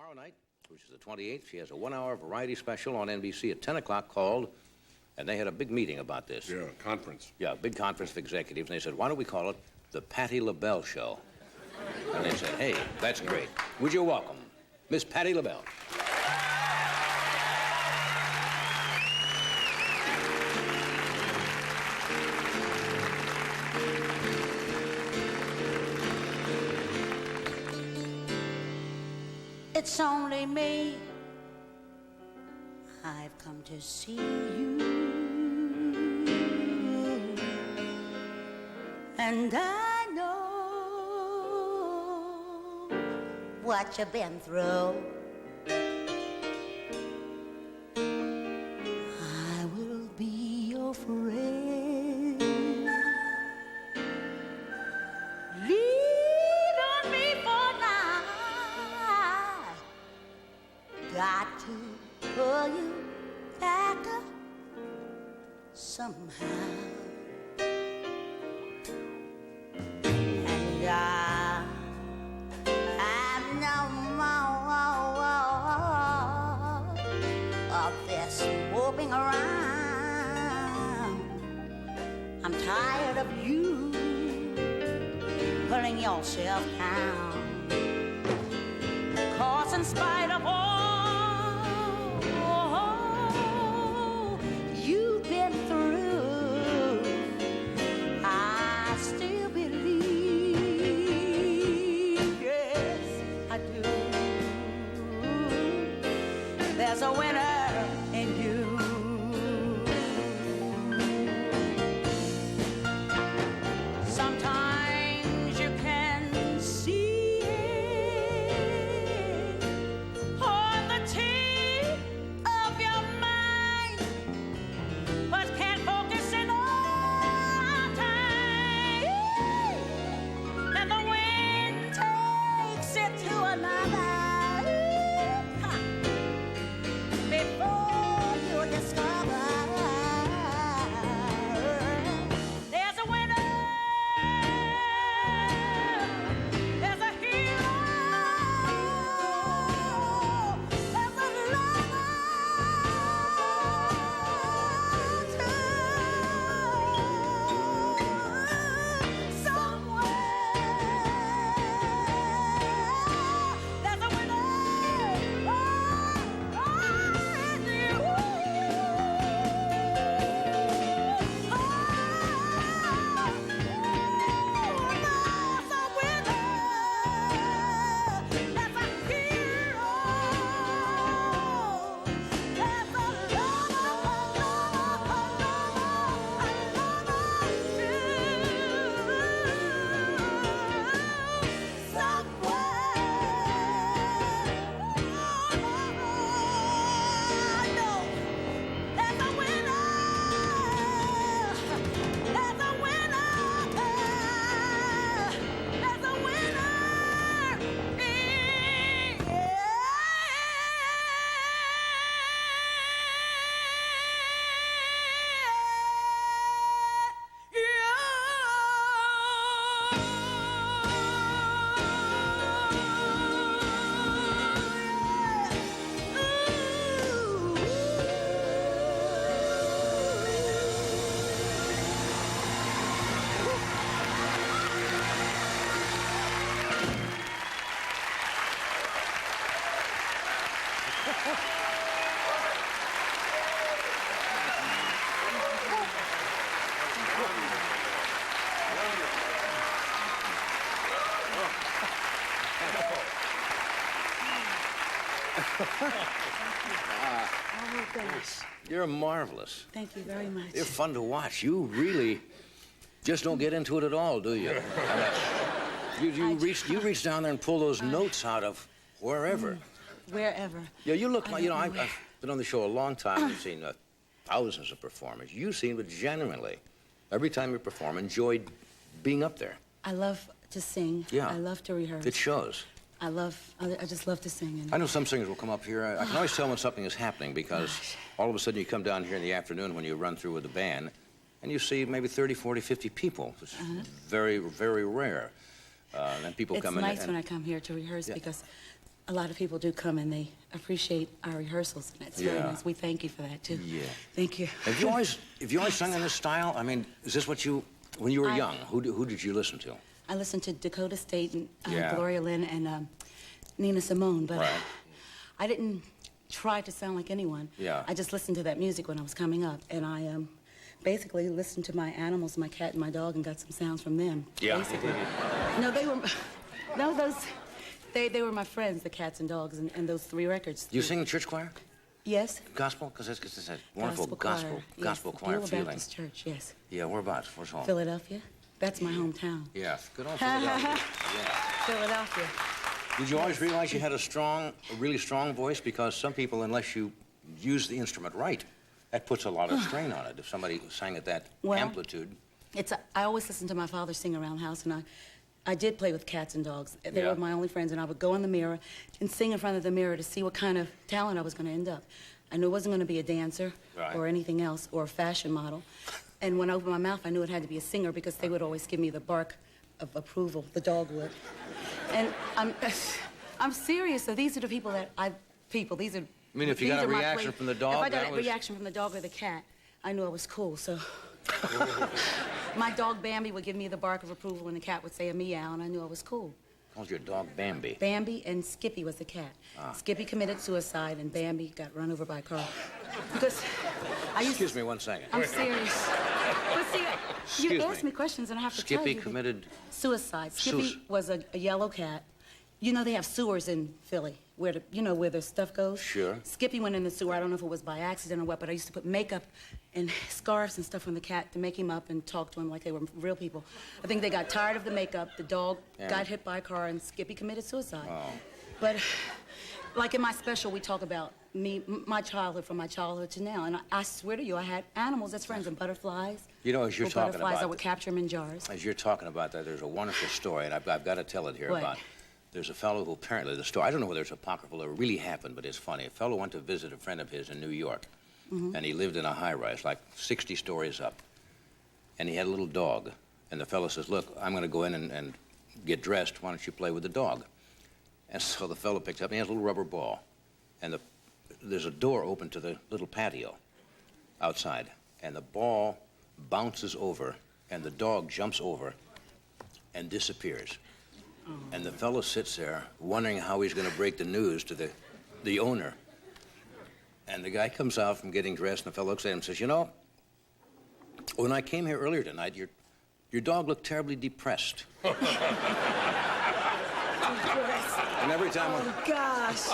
Tomorrow night, which is the 28th, she has a one-hour variety special on NBC at 10 o'clock called, and they had a big meeting about this. Yeah, conference. Yeah, a big conference of executives, and they said, why don't we call it the Patti LaBelle Show? And they said, hey, that's great. Would you welcome Miss Patti LaBelle? It's only me. I've come to see you, and I know what you've been through. I will be your friend. Lean on me for now. Got to pull you back up somehow. And I'm no more of this whooping around. I'm tired of you pulling yourself down. 'Cause in spite of all you've been through, I still believe, yes, I do. There's a winner in you. Sometimes you can see it on the tip of your mind, but can't focus in all time. And the wind takes it to another. Before you discover there's a winner, there's a hero, there's a lover somewhere. There's a winner. Oh, gosh. You're marvelous. Thank you very much. You're fun to watch. You really just don't get into it at all, do you? You reach down there and pull those notes out of wherever. Wherever. Yeah, you look like, I've been on the show a long time. I've seen thousands of performers. You seem to genuinely, every time you perform, enjoyed being up there. I love to sing. Yeah. I love to rehearse. It shows. I just love to sing. And I know some singers will come up here. I can always tell when something is happening because all of a sudden you come down here in the afternoon when you run through with the band and you see maybe 30, 40, 50 people. It's very, very rare. And then people come in. It's nice when I come here to rehearse because a lot of people do come and they appreciate our rehearsals, and it's very nice. We thank you for that, too. Yeah. Thank you. Have you always sung in this style? I mean, is this what you, when you were young, who did you listen to? I listened to Dakota State and Gloria Lynn and Nina Simone, but I didn't try to sound like anyone. Yeah. I just listened to that music when I was coming up, and I basically listened to my animals, my cat and my dog, and got some sounds from them. Yeah. Basically. No, they were my friends, the cats and dogs, and those 3 records. Do you sing in church choir? Yes. Gospel? Because it's that wonderful gospel choir feeling. Baptist Church, yes. Yeah, whereabouts? Where's home? Philadelphia. That's my hometown. Yeah, good old Philadelphia. Yeah. Philadelphia. Did you always realize you had a really strong voice? Because some people, unless you use the instrument right, that puts a lot of strain on it. If somebody sang at that amplitude. I always listened to my father sing around the house, and I did play with cats and dogs. They were my only friends, and I would go in the mirror and sing in front of the mirror to see what kind of talent I was going to end up. I knew I wasn't going to be a dancer or anything else, or a fashion model. And when I opened my mouth, I knew it had to be a singer, because they would always give me the bark of approval, the dog would. And I'm serious. So these are the people that these are. I mean, if you got a reaction from the dog, if I got a reaction from the dog or the cat, I knew I was cool. So my dog Bambi would give me the bark of approval, and the cat would say a meow, and I knew I was cool. How's your dog Bambi? Bambi, and Skippy was the cat. Skippy committed suicide, and Bambi got run over by a car. Because Excuse me 1 second. I'm serious. But see, you ask me questions, and I have to tell you. Skippy committed suicide. Skippy was a yellow cat. You know they have sewers in Philly where where the stuff goes. Sure. Skippy went in the sewer. I don't know if it was by accident or what, but I used to put makeup and scarves and stuff on the cat to make him up and talk to him like they were real people. I think they got tired of the makeup. The dog got hit by a car, and Skippy committed suicide. Oh. But like in my special, we talk about my childhood, from my childhood to now, and I swear to you, I had animals as friends, and butterflies. You know, as you're talking butterflies, about, I would capture them in jars. As you're talking about that, there's a wonderful story, and I've got to tell it here about. There's a fellow who apparently, the story, I don't know whether it's apocryphal or really happened, but it's funny. A fellow went to visit a friend of his in New York, and he lived in a high-rise, like 60 stories up. And he had a little dog, and the fellow says, look, I'm going to go in and get dressed. Why don't you play with the dog? And so the fellow picked up, and he has a little rubber ball. And there's a door open to the little patio outside, and the ball bounces over, and the dog jumps over and disappears. And the fellow sits there wondering how he's going to break the news to the owner. And the guy comes out from getting dressed, and the fellow looks at him and says, you know, when I came here earlier tonight, your dog looked terribly depressed. And every time oh, gosh.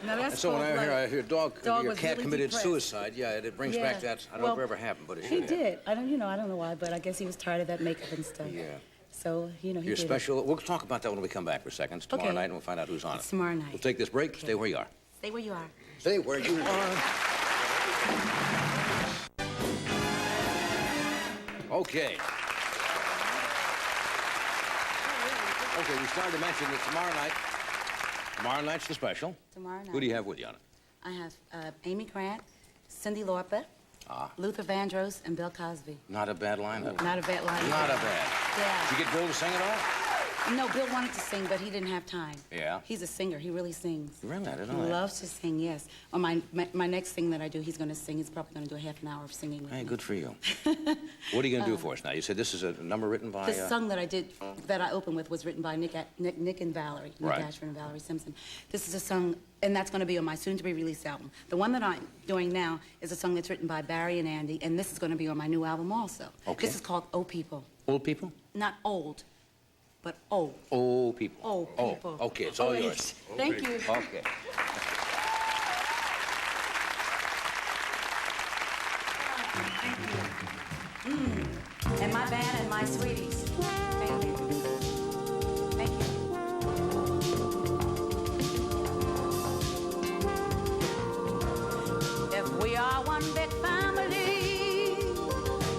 Now that's and so when I hear your cat really committed depressed. Suicide, it brings back that. I don't know if it ever happened, but it should have. He did. I don't know why, but I guess he was tired of that makeup and stuff. Yeah. So, he Your did special, we'll talk about that when we come back for a second. It's tomorrow night, and we'll find out who's on it. Tomorrow night. We'll take this break. Stay where you are. Stay where you are. Stay where you are. Okay. Okay, we started to mention that tomorrow night's the special. Tomorrow night. Who do you have with you on it? I have Amy Grant, Cyndi Lauper, Luther Vandross, and Bill Cosby. Not a bad lineup. Not a bad lineup. Not a bad. Yeah. Did you get Bill to sing at all? No, Bill wanted to sing, but he didn't have time. Yeah? He's a singer. He really sings. Really? I didn't He know that. loves to sing, yes. On my next thing that I do, he's going to sing. He's probably going to do a half an hour of singing with Hey, me. good for you. What are you going to do for us now? You said this is a number written by... The song that I opened with was written by Nick and Valerie, Nick Right. Ashford and Valerie Simpson. This is a song, and that's going to be on my soon-to-be-released album. The one that I'm doing now is a song that's written by Barry and Andy, and this is going to be on my new album also. Okay. This is called Oh People. Old people? Not old, but old. Old people. Old people. Oh, okay, it's all yours. Yes. Thank you. Okay. And my band and my sweeties. Thank you. Thank you. If we are one big family,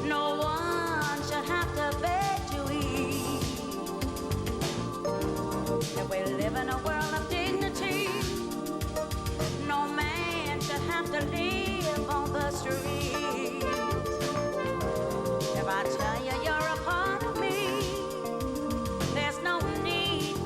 no one should have to beg to eat. If we live in a world of dignity, no man should have to live on the street. If I tell you you're a part of me, there's no need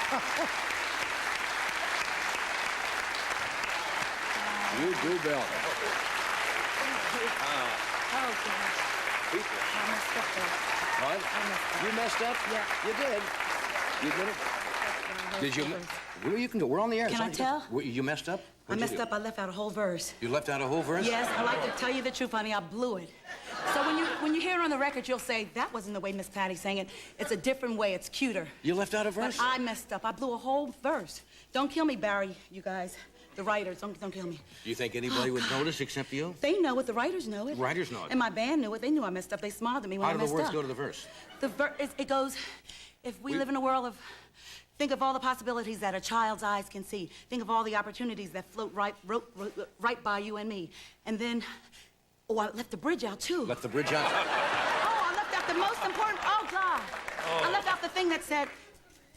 You do, Bill. Oh, gosh. I messed up there. What? I messed up. You messed up? Yeah. You did. You did it? Did you? Well, you can go. We're on the air. Can I tell? You messed up? I messed up. I left out a whole verse. You left out a whole verse? Yes, I like to tell you the truth, honey. I blew it. So when you hear it on the record, you'll say, that wasn't the way Miss Patti sang it. It's a different way. It's cuter. You left out a verse? But I messed up. I blew a whole verse. Don't kill me, Barry, you guys. The writers, don't kill me. You think anybody would notice except you? They know it. The writers know it. Writers know it. And my band knew it. They knew I messed up. They smiled at me when I messed up. How do the words go to the verse? It goes, if we live in a world of, think of all the possibilities that a child's eyes can see. Think of all the opportunities that float right by you and me. And then, oh, I left the bridge out, too. Left the bridge out? Oh, I left out the most important, oh, God. Oh. I left out the thing that said,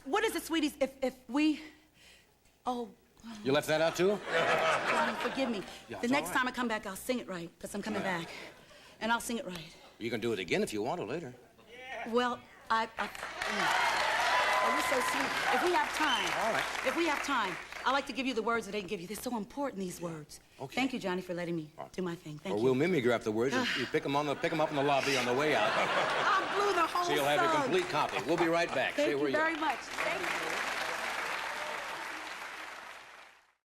what is it, sweeties, if we, oh. You left that out, too? Johnny, forgive me. Yeah, the next time I come back, I'll sing it right, because I'm coming back. And I'll sing it right. You can do it again if you want to later. Well, oh, you're so sweet. If we have time. All right. If we have time, I like to give you the words that they give you. They're so important, these words. Okay. Thank you, Johnny, for letting me do my thing. Thank or you. we'll mimeograph the words and you pick them up in the lobby on the way out. I blew the whole So you'll have a song. complete copy. We'll be right back. Thank you very much. Thank you.